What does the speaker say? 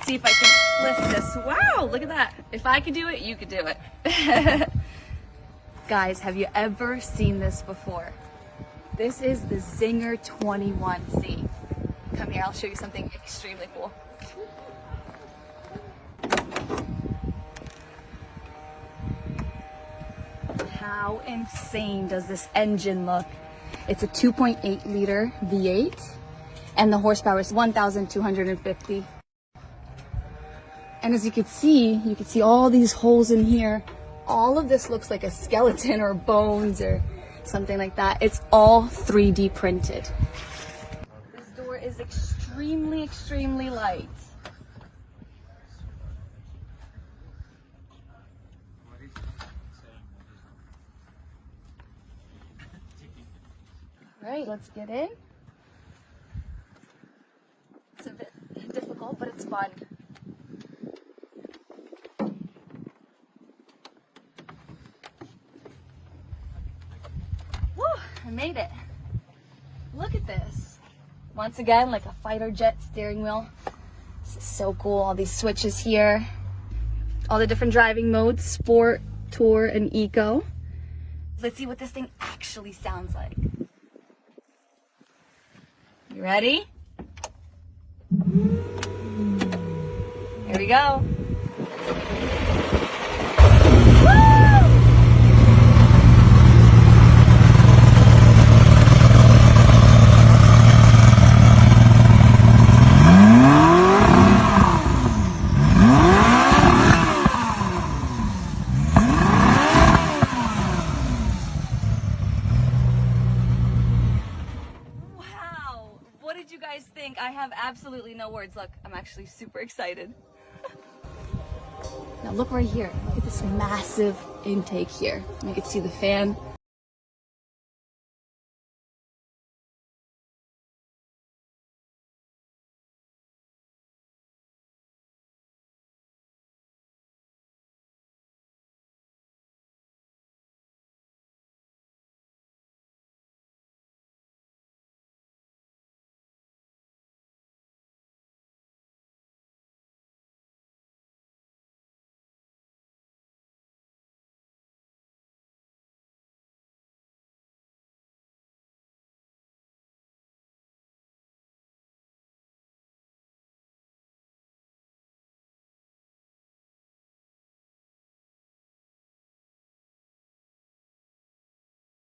see if I can lift this. Wow, look at that. If I could do it, you could do it. Guys, have you ever seen this before? This is the Czinger 21C. Come here, I'll show you something extremely cool. How insane does this engine look? It's a 2.8 liter V8 and the horsepower is 1,250. And as you can see all these holes in here. All of this looks like a skeleton or bones or something like that. It's all 3D printed. This door is extremely, extremely light. All right, let's get in. It's a bit difficult, but it's fun. Woo, I made it. Look at this. Once again, like a fighter jet steering wheel. This is so cool. All these switches here. All the different driving modes, sport, tour, and eco. Let's see what this thing actually sounds like. You ready? Here we go. What did you guys think? I have absolutely no words. Look, I'm actually super excited. Now look right here. Look at this massive intake here. You can see the fan.